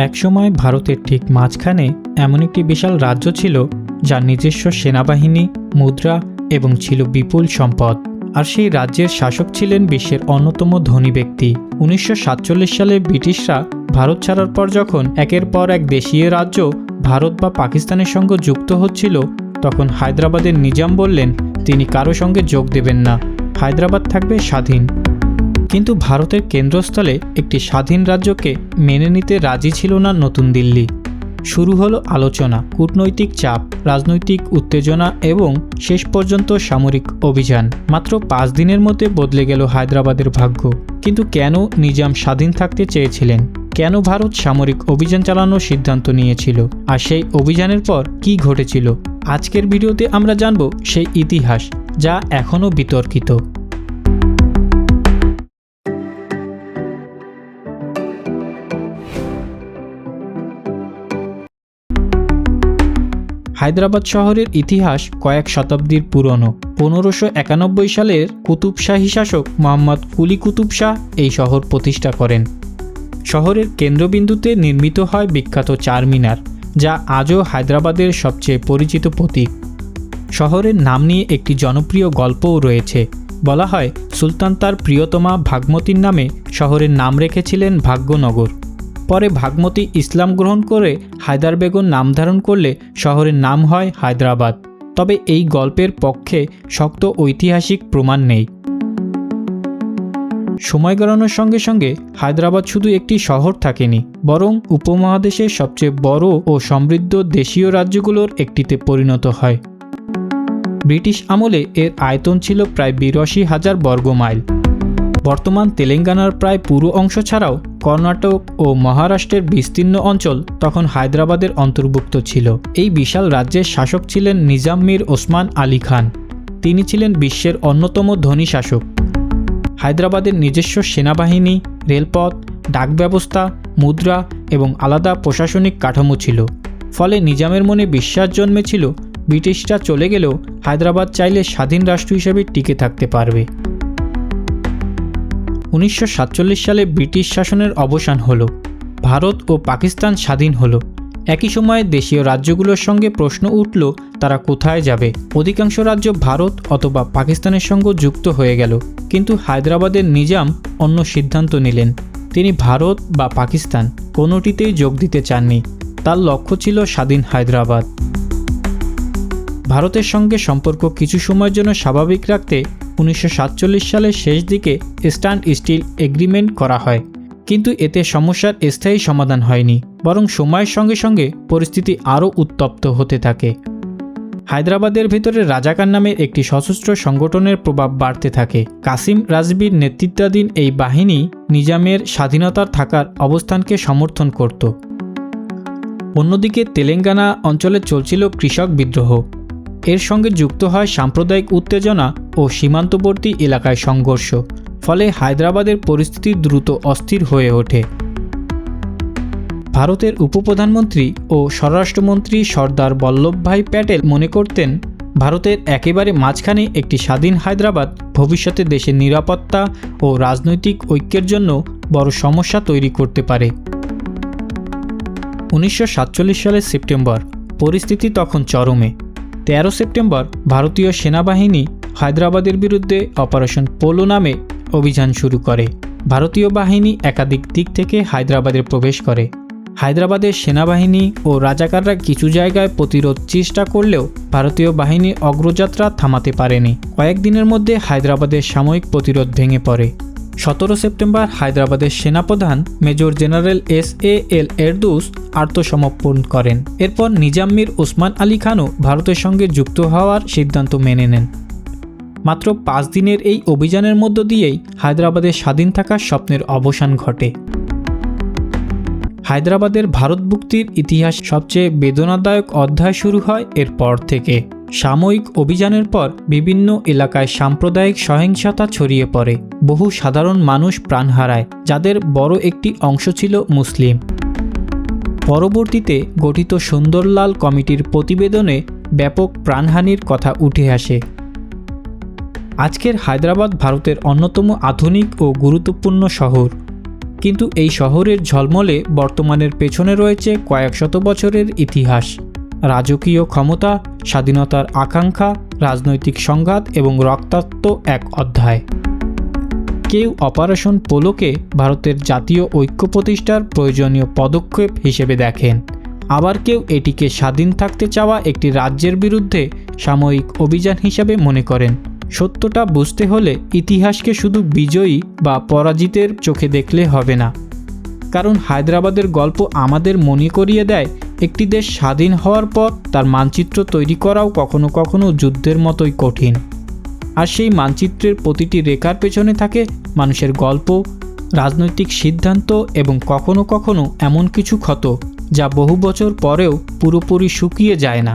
একসময় ভারতের ঠিক মাঝখানে এমন একটি বিশাল রাজ্য ছিল যার নিজস্ব সেনাবাহিনী, মুদ্রা এবং ছিল বিপুল সম্পদ। আর সেই রাজ্যের শাসক ছিলেন বিশ্বের অন্যতম ধনী ব্যক্তি। 1947 সালে ব্রিটিশরা ভারত ছাড়ার পর যখন একের পর এক দেশীয় রাজ্য ভারত বা পাকিস্তানের সঙ্গে যুক্ত হচ্ছিল, তখন হায়দ্রাবাদের নিজাম বললেন তিনি কারো সঙ্গে যোগ দেবেন না, হায়দ্রাবাদ থাকবে স্বাধীন। কিন্তু ভারতের কেন্দ্রস্থলে একটি স্বাধীন রাজ্যকে মেনে নিতে রাজি ছিল না নতুন দিল্লি। শুরু হলো আলোচনা, কূটনৈতিক চাপ, রাজনৈতিক উত্তেজনা এবং শেষ পর্যন্ত সামরিক অভিযান। মাত্র 5 দিনের মধ্যে বদলে গেল হায়দ্রাবাদের ভাগ্য। কিন্তু কেন নিজাম স্বাধীন থাকতে চেয়েছিলেন? কেন ভারত সামরিক অভিযান চালানোর সিদ্ধান্ত নিয়েছিল? আর সেই অভিযানের পর কি ঘটেছিল? আজকের ভিডিওতে আমরা জানব সেই ইতিহাস যা এখনও বিতর্কিত। হায়দ্রাবাদ শহরের ইতিহাস কয়েক শতাব্দীর পুরনো। 1591 সালের কুতুব শাহী শাসক মোহাম্মদ কুলি কুতুব শাহ এই শহর প্রতিষ্ঠা করেন। শহরের কেন্দ্রবিন্দুতে নির্মিত হয় বিখ্যাত চারমিনার, যা আজও হায়দ্রাবাদের সবচেয়ে পরিচিত প্রতীক। শহরের নাম নিয়ে একটি জনপ্রিয় গল্পও রয়েছে। বলা হয় সুলতান তার প্রিয়তমা ভাগমতীর নামে শহরের নাম রেখেছিলেন ভাগ্যনগর। পরে ভাগমতী ইসলাম গ্রহণ করে হায়দার বেগম নাম ধারণ করলে শহরের নাম হয় হায়দ্রাবাদ। তবে এই গল্পের পক্ষে শক্ত ঐতিহাসিক প্রমাণ নেই। সময় গড়ানোর সঙ্গে সঙ্গে হায়দ্রাবাদ শুধু একটি শহর থাকেনি, বরং উপমহাদেশের সবচেয়ে বড় ও সমৃদ্ধ দেশীয় রাজ্যগুলোর একটিতে পরিণত হয়। ব্রিটিশ আমলে এর আয়তন ছিল প্রায় 82,000 বর্গমাইল। বর্তমান তেলেঙ্গানার প্রায় পুরো অংশ ছাড়াও কর্ণাটক ও মহারাষ্ট্রের বিস্তীর্ণ অঞ্চল তখন হায়দ্রাবাদের অন্তর্ভুক্ত ছিল। এই বিশাল রাজ্যের শাসক ছিলেন নিজাম মীর ওসমান আলী খান। তিনি ছিলেন বিশ্বের অন্যতম ধনী শাসক। হায়দ্রাবাদের নিজস্ব সেনাবাহিনী, রেলপথ, ডাক ব্যবস্থা, মুদ্রা এবং আলাদা প্রশাসনিক কাঠামো ছিল। ফলে নিজামের মনে বিশ্বাস জন্মেছিল ব্রিটিশরা চলে গেলেও হায়দ্রাবাদ চাইলে স্বাধীন রাষ্ট্র হিসেবে টিকে থাকতে পারবে। 1947 সালে ব্রিটিশ শাসনের অবসান হলো। ভারত ও পাকিস্তান স্বাধীন হলো। একই সময়ে দেশীয় রাজ্যগুলোর সঙ্গে প্রশ্ন উঠল তারা কোথায় যাবে। অধিকাংশ রাজ্য ভারত অথবা পাকিস্তানের সঙ্গে যুক্ত হয়ে গেল। কিন্তু হায়দ্রাবাদের নিজাম অন্য সিদ্ধান্ত নিলেন। তিনি ভারত বা পাকিস্তান কোনোটিতেই যোগ দিতে চাননি। তার লক্ষ্য ছিল স্বাধীন হায়দ্রাবাদ। ভারতের সঙ্গে সম্পর্ক কিছু সময়ের জন্য স্বাভাবিক রাখতে 1947 সালের শেষ দিকে স্ট্যান্ড স্টিল এগ্রিমেন্ট করা হয়। কিন্তু এতে সমস্যার স্থায়ী সমাধান হয়নি, বরং সময়ের সঙ্গে সঙ্গে পরিস্থিতি আরও উত্তপ্ত হতে থাকে। হায়দ্রাবাদের ভেতরে রাজাকার নামের একটি সশস্ত্র সংগঠনের প্রভাব বাড়তে থাকে। কাসিম রাজবির নেতৃত্বাধীন এই বাহিনী নিজামের স্বাধীনতার থাকার অবস্থানকে সমর্থন করত। অন্যদিকে তেলেঙ্গানা অঞ্চলে চলছিল কৃষক বিদ্রোহ। এর সঙ্গে যুক্ত হয় সাম্প্রদায়িক উত্তেজনা ও সীমান্তবর্তী এলাকায় সংঘর্ষ। ফলে হায়দ্রাবাদের পরিস্থিতি দ্রুত অস্থির হয়ে ওঠে। ভারতের উপপ্রধানমন্ত্রী ও স্বরাষ্ট্রমন্ত্রী সর্দার বল্লভভাই প্যাটেল মনে করতেন ভারতের একেবারে মাঝখানে একটি স্বাধীন হায়দ্রাবাদ ভবিষ্যতে দেশের নিরাপত্তা ও রাজনৈতিক ঐক্যের জন্য বড় সমস্যা তৈরি করতে পারে। 1947 সালের সেপ্টেম্বর পরিস্থিতি তখন চরমে। 13 সেপ্টেম্বর ভারতীয় সেনাবাহিনী হায়দ্রাবাদের বিরুদ্ধে অপারেশন পোলো নামে অভিযান শুরু করে। ভারতীয় বাহিনী একাধিক দিক থেকে হায়দ্রাবাদে প্রবেশ করে। হায়দ্রাবাদের সেনাবাহিনী ও রাজাকাররা কিছু জায়গায় প্রতিরোধ চেষ্টা করলেও ভারতীয় বাহিনী অগ্রযাত্রা থামাতে পারেনি। কয়েকদিনের মধ্যে হায়দ্রাবাদের সাময়িক প্রতিরোধ ভেঙে পড়ে। 17 সেপ্টেম্বর হায়দ্রাবাদের সেনাপ্রধান মেজর জেনারেল SAL এরদুস আত্মসমর্পণ করেন। এরপর নিজাম মীর ওসমান আলী খানও ভারতের সঙ্গে যুক্ত হওয়ার সিদ্ধান্ত মেনে নেন। মাত্র 5 দিনের এই অভিযানের মধ্য দিয়েই হায়দ্রাবাদের স্বাধীন থাকার স্বপ্নের অবসান ঘটে। হায়দ্রাবাদের ভারতভুক্তির ইতিহাস সবচেয়ে বেদনাদায়ক অধ্যায় শুরু হয় এরপর থেকে। সাময়িক অভিযানের পর বিভিন্ন এলাকায় সাম্প্রদায়িক সহিংসতা ছড়িয়ে পড়ে। বহু সাধারণ মানুষ প্রাণ হারায়, যাদের বড় একটি অংশ ছিল মুসলিম। পরবর্তীতে গঠিত সুন্দরলাল কমিটির প্রতিবেদনে ব্যাপক প্রাণহানির কথা উঠে আসে। আজকের হায়দ্রাবাদ ভারতের অন্যতম আধুনিক ও গুরুত্বপূর্ণ শহর, কিন্তু এই শহরের ঝলমলে বর্তমানের পেছনে রয়েছে কয়েক শত বছরের ইতিহাস, রাজকীয় ক্ষমতা, স্বাধীনতার আকাঙ্ক্ষা, রাজনৈতিক সংঘাত এবং রক্তাক্ত এক অধ্যায়। কেউ অপারেশন পোলোকে ভারতের জাতীয় ঐক্য প্রতিষ্ঠার প্রয়োজনীয় পদক্ষেপ হিসেবে দেখেন, আবার কেউ এটিকে স্বাধীন থাকতে চাওয়া একটি রাজ্যের বিরুদ্ধে সাময়িক অভিযান হিসাবে মনে করেন। সত্যটা বুঝতে হলে ইতিহাসকে শুধু বিজয়ী বা পরাজিতের চোখে দেখলে হবে না, কারণ হায়দ্রাবাদের গল্প আমাদের মনে করিয়ে দেয় একটি দেশ স্বাধীন হওয়ার পর তার মানচিত্র তৈরি করাও কখনো কখনো যুদ্ধের মতোই কঠিন। আর সেই মানচিত্রের প্রতিটি রেখার পেছনে থাকে মানুষের গল্প, রাজনৈতিক সিদ্ধান্ত এবং কখনো কখনো এমন কিছু ক্ষত যা বহু বছর পরেও পুরোপুরি শুকিয়ে যায় না।